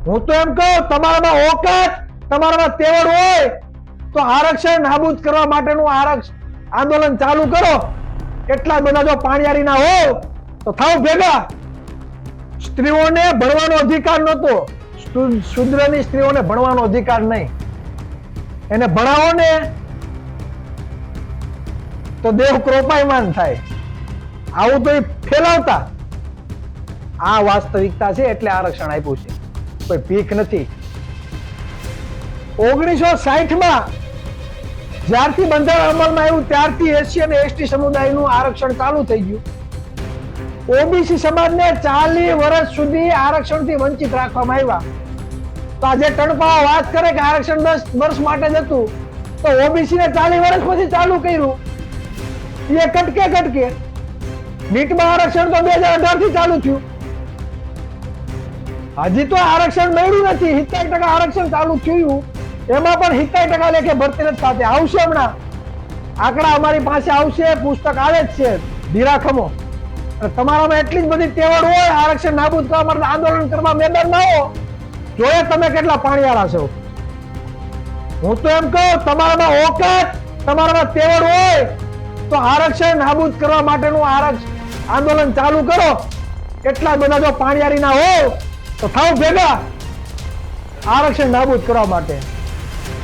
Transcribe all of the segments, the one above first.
હું તો એમ કહું, તમારામાં ઓકાત, તમારામાં તેવડ હોય તો આરક્ષણ નાબૂદ કરવા માટેનું આંદોલન ચાલુ કરો. એટલા બધા જો પાણીયારી ના હો તો થાવ ભેગા. સ્ત્રીઓને ભણવાનો અધિકાર નહોતો, શૂદ્રની સ્ત્રીઓને ભણવાનો અધિકાર નહીં. એને ભણાવો ને તો દેવ કૃપાયમાન થાય. આવું તો એ ફેલાવતા. આ વાસ્તવિકતા છે એટલે આરક્ષણ આપ્યું છે, કોઈ ભીખ નથી. 1960 જ્યારથી બંધારણ અમલમાં આવ્યું ત્યારથી એસસી અને એસટી સમુદાયનું આરક્ષણ ચાલુ થઈ ગયું. ઓબીસી સમાજને 40 વર્ષ સુધી આરક્ષણથી વંચિત રાખવામાં આવ્યા. તો આજે ટણપાવા વાત કરે કે આરક્ષણ 10 વર્ષ માટે જ હતું, તો ઓબીસી ને 40 વર્ષ પછી ચાલુ કર્યું. એ કટકે નીટમાં આરક્ષણ તો 2018 થી ચાલુ થયું. હજી તો આરક્ષણ મળ્યું નથી. 70% આરક્ષણ ચાલુ થયું, એમાં પણ 70% લેખે ભરતી નથી થતી. આવશે હમણાં આંકડા, અમારી પાસે આવશે, પુસ્તક આવે જ છે, ધીરાખમો. તમારામાં એટલી જ બધી તેવડ હોય આરક્ષણ નાબૂદ કરવા માટે આંદોલન કરવા મેદાન ના હો, જોઈએ તમે કેટલા પાણીયાળા છો. હું તો એમ કહું, તમારામાં ઓકાત, તમારામાં તેવડ હોય તો આરક્ષણ નાબૂદ કરવા માટેનું આંદોલન ચાલુ કરો. એટલા બધા જો પાણીયારી ના હો તો થાવ ભેગા આરક્ષણ નાબૂદ કરવા માટે.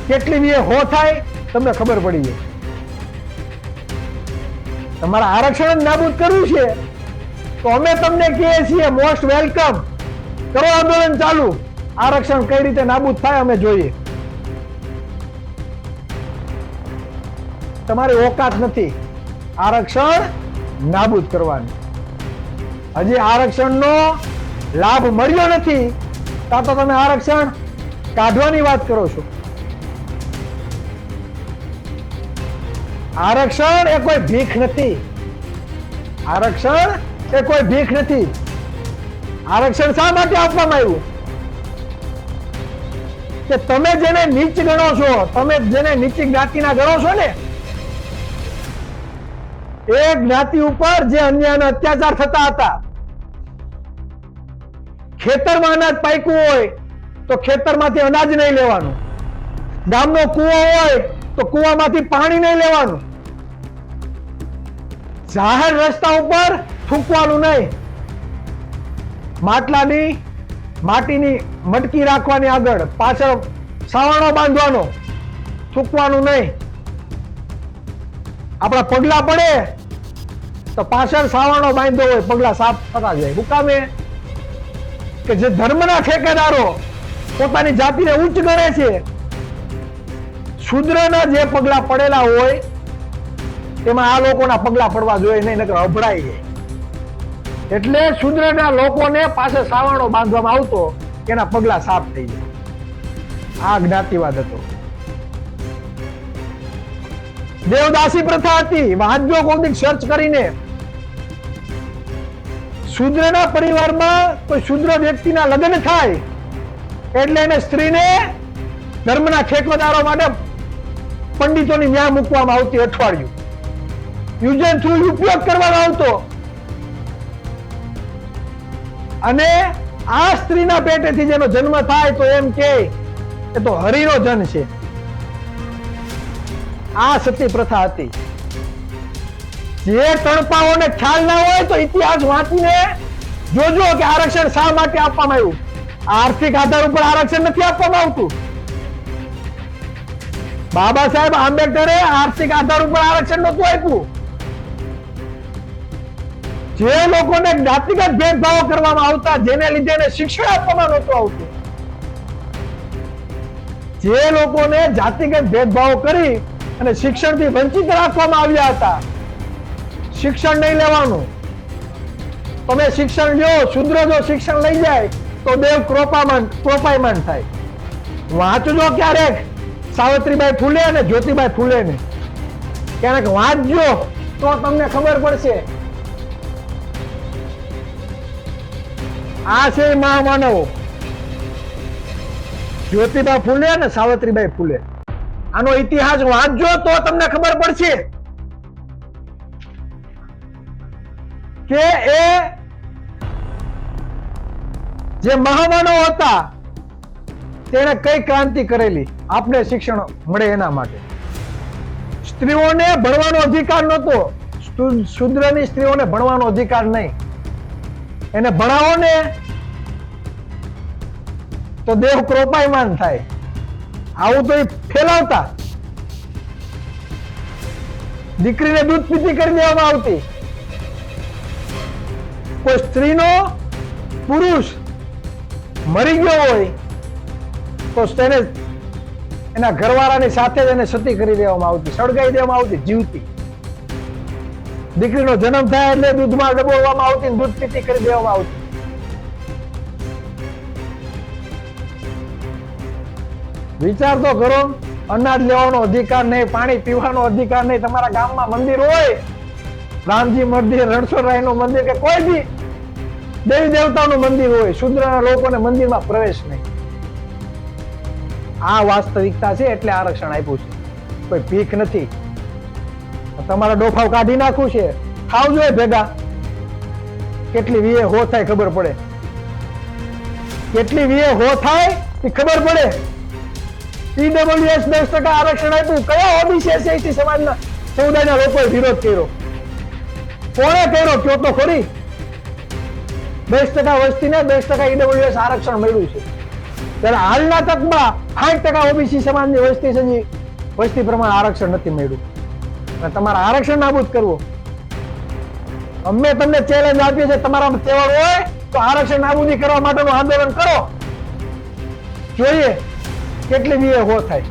કેટલી બી હો થાય તમને ખબર પડી જાય. તમારા આરક્ષણ નાબૂદ કરવું છે તો અમે તમને કહીએ છીએ, મોસ્ટ વેલકમ. કરો આંદોલન ચાલુ. આરક્ષણ કઈ રીતે નાબૂદ થાય અમે જોઈએ. તમારી ઓકાત નથી આરક્ષણ નાબૂદ કરવાની. હજી આરક્ષણનો લાભ મળ્યો નથી તો તમે આરક્ષણ કાઢવાની વાત કરો છો. આરક્ષણ એ કોઈ ભીખ નથી. આરક્ષણ એ કોઈ ભીખ નથી. આરક્ષણ શા માટે આપવામાં આવ્યું? કે તમે જેને નીચ ગણો છો, તમે જેને નીચી જ્ઞાતિના ગણો છો ને, એ જ્ઞાતિ ઉપર જે અન્યાય અને અત્યાચાર થતા હતા. ખેતરમાં અનાજ પાક્યું હોય તો ખેતરમાંથી અનાજ નહીં લેવાનું. ગામનો કૂવો હોય તો કૂવામાંથી પાણી નહીં લેવાનું. જાહેર રસ્તા ઉપર થૂકવાનું નહીં. માટીની મટકી રાખવાની, આગળ પાછળ સાવરણો બાંધવાનો, થૂકવાનું નહીં. આપણા પગલા પડે તો પાછળ સાવરણો બાંધ્યો હોય, પગલા સાફ થતા જાય. હુકામે કે જે ધર્મના ઠેકેદારો પોતાની જાતિને ઉચ્ચ ગણે છે, શૂદ્રના જે પગલા પડેલા હોય તેમાં આ લોકોના પગલા પડવા જોઈએ નહીં, નકર અભડાઈ જાય. એટલે શૂદ્રના લોકોને પાસે સાવરણો બાંધવામાં આવતો, એના પગલા સાફ થઈ જાય. આ જ્ઞાતિવાદ હતો. દેવદાસી પ્રથા હતી. વાંચજો કોઈક સર્ચ કરીને. શૂદ્રના પરિવારમાં કોઈ શૂદ્ર વ્યક્તિના લગ્ન થાય એટલે એને સ્ત્રીને ધર્મના ઠેકેદારો માટે પંડિતોની ન્યા મૂકવામાં આવતી. અઠવાડિયું યુઝ એન્ડ થ્રુ ઉપયોગ કરવામાં આવતો. અને આ સ્ત્રીના પેટેથી જેનો જન્મ થાય તો એમ કે એ તો હરિનો જન છે. આ સતી પ્રથા હતી. જે તણપાઓને ખ્યાલ ના હોય તો ઇતિહાસ વાંચીને જોજો કે આરક્ષણ શા માટે આપવામાં આવ્યું. આર્થિક આધાર ઉપર આરક્ષણ નથી આપવામાં આવતું. બાબા સાહેબ આંબેડકરે આર્થિક આધાર ઉપર આરક્ષણ નહોતું આપ્યું. જે લોકોને જ્ઞાતિગત ભેદભાવ કરવામાં આવતા, જેને લીધે એને શિક્ષણ આપવામાં નહોતું આવતું, જે લોકોને જાતિગત ભેદભાવ કરી અને શિક્ષણથી વંચિત રાખવામાં આવ્યા હતા, શિક્ષણ નહીં લેવાનું. તમે શિક્ષણ લ્યો, શૂદ્ર જો શિક્ષણ લઈ જાય તો દેવ કૃપાયમાન થાય. વાંચજો ક્યારેક સાવિત્રીબાઈ ફૂલે અને જ્યોતિબાઈ ફૂલે ને, ક્યારેક વાંચજો તો તમને ખબર પડશે. આ છે મહામાનવો, જ્યોતિબા ફૂલે અને સાવિત્રીબાઈ ફૂલે. આનો ઇતિહાસ વાંચજો તો તમને ખબર પડશે કે એ જે મહામાનવ હતા તેણે કઈ ક્રાંતિ કરેલી આપને શિક્ષણ મળે એના માટે. સ્ત્રીઓને ભણવાનો અધિકાર નહોતો. શૂદ્રની સ્ત્રીઓને ભણવાનો અધિકાર નહીં. એને ભણાવો ને તો દેહ ક્રોપાયમાન થાય. આવું તો એ ફેલાવતા. દીકરીને દૂધ પીતી કરી દેવામાં આવતી. કોઈ સ્ત્રીનો પુરુષ મરી ગયો હોય તો તેને એના ઘરવાળાની સાથે જ એને સતી કરી દેવામાં આવતી, સળગાઈ દેવામાં આવતી જીવતી. દીકરીનો જન્મ થાય એટલે દૂધમાં ડબોળવામાં આવતી, દૂધ પીતી કરી દેવામાં આવતી. વિચાર તો કરો. અનાજ લેવાનો અધિકાર નહીં, પાણી પીવાનો અધિકાર નહીં. તમારા ગામમાં મંદિર હોય, રામજી મંદિર, રણછોડરાય નું મંદિર કે કોઈ બી દેવી દેવતાનું મંદિર હોય, શૂદ્રના લોકોને મંદિરમાં પ્રવેશ નહીં. આ વાસ્તવિકતા છે એટલે આરક્ષણ આપ્યું છે. કોઈ ભીખ નથી. તમારા ડોફાવ કાઢી નાખવું છે, ખાવ જોઈએ ભેગા. કેટલી વીએ હો થાય ખબર પડે. કેટલી વીએ હો થાય એ ખબર પડે. ઈડબ્લ્યુએસ 10% આરક્ષણ આપ્યું. કયા ઓબીસી એસસી સમાજના સમુદાયના લોકોએ વિરોધ કર્યો? કોણે કર્યો કયો તો ખરી? 10% વસ્તીને 10% ઈડબ્લ્યુએસ આરક્ષણ મળ્યું છે. ત્યારે હાલના તકમાં 60% ઓબીસી સમાજની વસ્તી છે, વસ્તી પ્રમાણે આરક્ષણ નથી મળ્યું. અને તમારા આરક્ષણ નાબૂદ કરવું. અમે તમને ચેલેન્જ આપીએ છીએ, તમારા તહેવાર હોય તો આરક્ષણ નાબૂદી કરવા માટેનું આંદોલન કરો. જોઈએ કેટલી વીએ હો થાય.